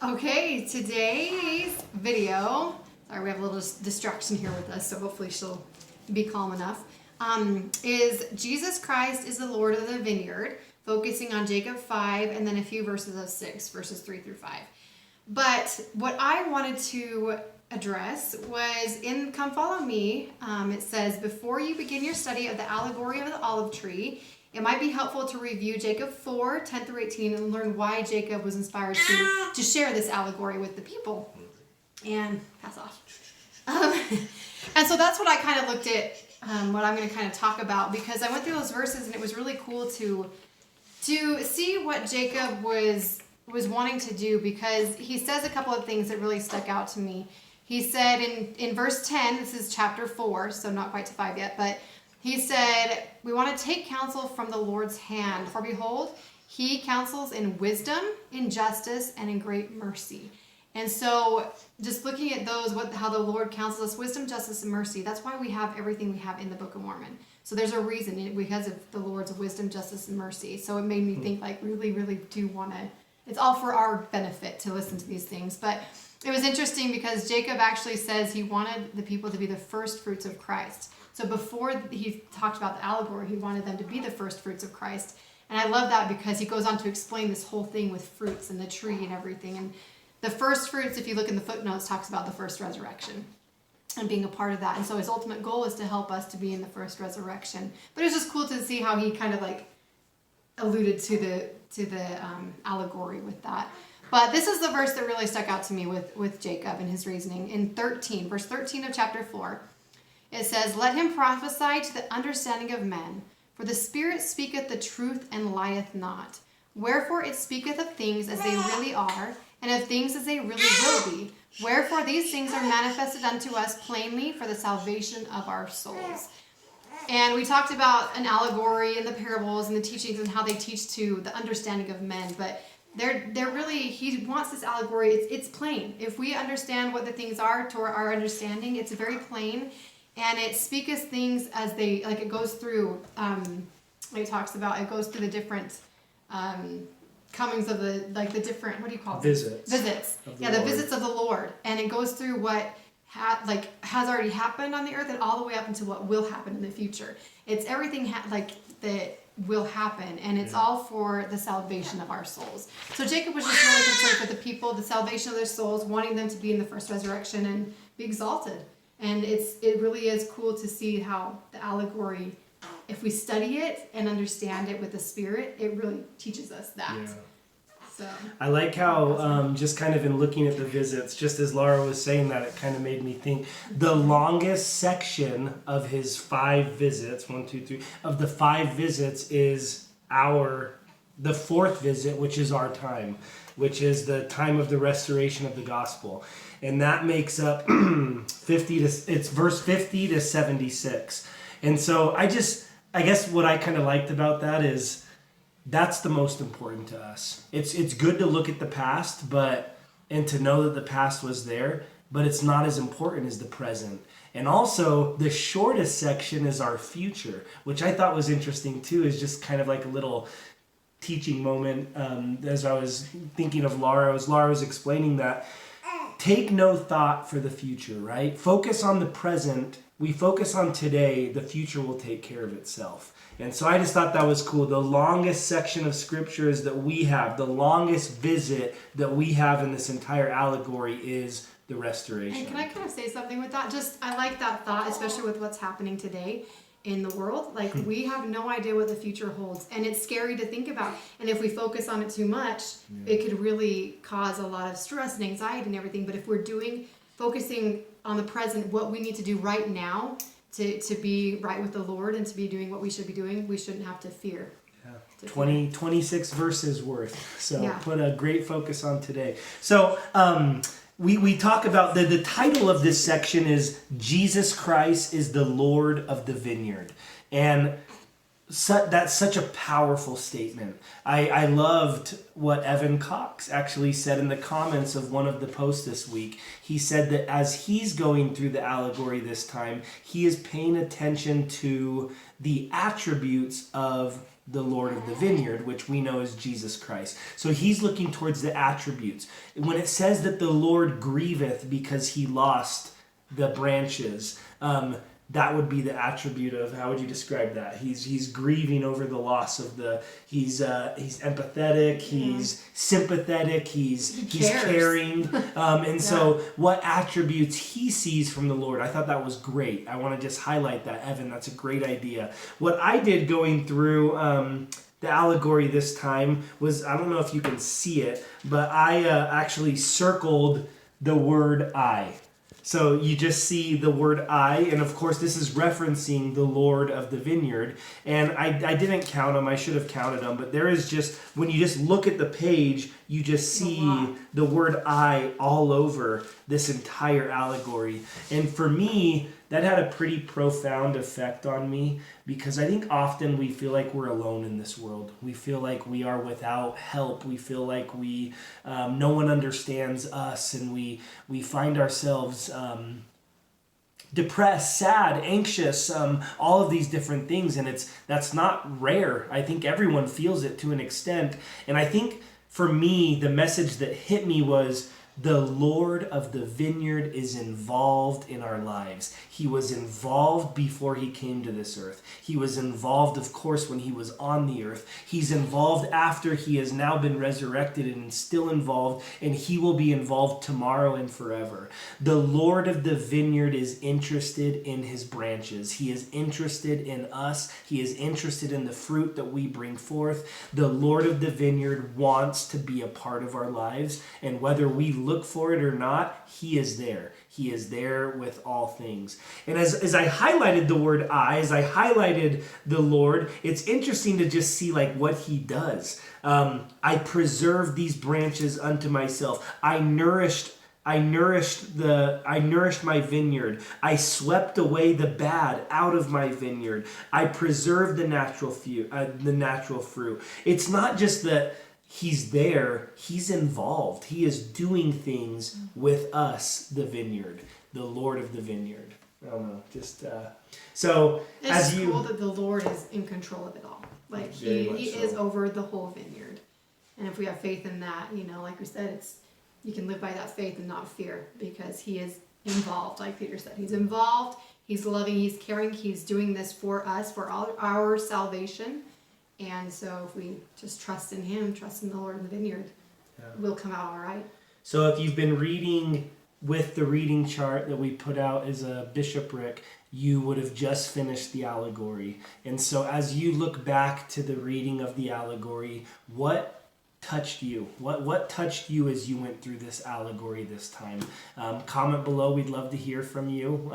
Okay, today's video, sorry, we have a little distraction here with us, so hopefully she'll be calm enough, is Jesus Christ is the Lord of the Vineyard, focusing on Jacob 5 and then a few verses of 6, verses 3 through 5. But what I wanted to address was in Come Follow Me, it says, before you begin your study of the allegory of the olive tree, it might be helpful to review Jacob 4, 10 through 18 and learn why Jacob was inspired to share this allegory with the people. And pass off. And so that's what I kind of looked at, what I'm going to kind of talk about, because I went through those verses and it was really cool to see what Jacob was wanting to do, because he says a couple of things that really stuck out to me. He said in verse 10, this is chapter 4, so not quite to 5 yet, but he said, we want to take counsel from the Lord's hand, for behold, he counsels in wisdom, in justice, and in great mercy. And so just looking at those, how the Lord counsels us, wisdom, justice, and mercy, that's why we have everything we have in the Book of Mormon. So there's a reason, because of the Lord's wisdom, justice, and mercy. So it made me think, like, really, really do want to, it's all for our benefit to listen to these things. But it was interesting because Jacob actually says he wanted the people to be the first fruits of Christ. So before he talked about the allegory, he wanted them to be the first fruits of Christ. And I love that because he goes on to explain this whole thing with fruits and the tree and everything. And the first fruits, if you look in the footnotes, talks about the first resurrection and being a part of that. And so his ultimate goal is to help us to be in the first resurrection. But it was just cool to see how he kind of like alluded to the allegory with that. But this is the verse that really stuck out to me with Jacob and his reasoning. In verse 13 of chapter 4, it says, let him prophesy to the understanding of men, for the Spirit speaketh the truth and lieth not. Wherefore it speaketh of things as they really are, and of things as they really will be. Wherefore these things are manifested unto us plainly for the salvation of our souls. And we talked about an allegory and the parables and the teachings and how they teach to the understanding of men, but they're really, he wants this allegory, it's plain. If we understand what the things are to our understanding, it's very plain. And it speaketh things as they, like it goes through, it talks about, it goes through the different comings of the different, what do you call them? Visits. Yeah, the visits of the Lord. And it goes through what has already happened on the earth and all the way up into what will happen in the future. It's everything that will happen, and it's all for the salvation of our souls. So Jacob was just really concerned for the people, the salvation of their souls, wanting them to be in the first resurrection and be exalted. And it really is cool to see how the allegory, if we study it and understand it with the Spirit, it really teaches us that. Yeah. So I like how just kind of in looking at the visits, just as Laura was saying that, it kind of made me think the longest section of his 5 visits, 1, 2, 3, of the 5 visits is the 4th visit, which is our time, which is the time of the restoration of the gospel. And that makes up it's verse 50 to 76. And so I guess what I kind of liked about that is that's the most important to us. It's good to look at the past, and to know that the past was there, but it's not as important as the present. And also the shortest section is our future, which I thought was interesting too, is just kind of like a little teaching moment. As I was thinking of Laura, as Laura was explaining that, take no thought for the future, right? Focus on the present. We focus on today, the future will take care of itself. And so I just thought that was cool. The longest section of scriptures that we have, the longest visit that we have in this entire allegory is the restoration. And can I kind of say something with that? I like that thought, especially with what's happening today in the world. Like, we have no idea what the future holds, and it's scary to think about. And if we focus on it too much, it could really cause a lot of stress and anxiety and everything. But if we're focusing on the present, what we need to do right now to be right with the Lord and to be doing what we should be doing, we shouldn't have to fear. 26 verses worth. So put a great focus on today. So we talk about the title of this section is Jesus Christ is the Lord of the Vineyard. And that's such a powerful statement. I loved what Evan Cox actually said in the comments of one of the posts this week. He said that as he's going through the allegory this time, he is paying attention to the attributes of the Lord of the vineyard, which we know is Jesus Christ. So he's looking towards the attributes. When it says that the Lord grieveth because he lost the branches, that would be the attribute of, how would you describe that? He's grieving over the loss of he's empathetic, he's sympathetic, he's caring. And so what attributes he sees from the Lord, I thought that was great. I want to just highlight that, Evan. That's a great idea. What I did going through the allegory this time was, I don't know if you can see it, but I actually circled the word I. So you just see the word I, and of course this is referencing the Lord of the vineyard. And I didn't count them, I should have counted them, but there is just, when you just look at the page, you just see the word I all over this entire allegory. And for me, that had a pretty profound effect on me, because I think often we feel like we're alone in this world. We feel like we are without help. We feel like no one understands us, and we find ourselves depressed, sad, anxious, all of these different things, and that's not rare. I think everyone feels it to an extent, and I think for me, the message that hit me was, the Lord of the vineyard is involved in our lives. He was involved before he came to this earth. He was involved, of course, when he was on the earth. He's involved after he has now been resurrected and still involved, and he will be involved tomorrow and forever. The Lord of the vineyard is interested in his branches. He is interested in us. He is interested in the fruit that we bring forth. The Lord of the vineyard wants to be a part of our lives, and whether we look for it or not, he is there. He is there with all things. And as I highlighted the word I, as I highlighted the Lord, it's interesting to just see like what he does. I preserved these branches unto myself. I nourished my vineyard. I swept away the bad out of my vineyard. I preserved the natural fruit. It's not just that he's there, he's involved. He is doing things with us, the vineyard, the Lord of the vineyard. I don't know, so it's as cool that the Lord is in control of it all. Like he is over the whole vineyard. And if we have faith in that, like we said, you can live by that faith and not fear, because he is involved. Like Peter said, he's involved, he's loving, he's caring, he's doing this for us, for all our salvation. And so if we just trust in him, trust in the Lord in the vineyard, we'll come out all right. So if you've been reading with the reading chart that we put out as a bishopric, you would have just finished the allegory. And so as you look back to the reading of the allegory, what touched you? What touched you as you went through this allegory this time? Comment below. We'd love to hear from you.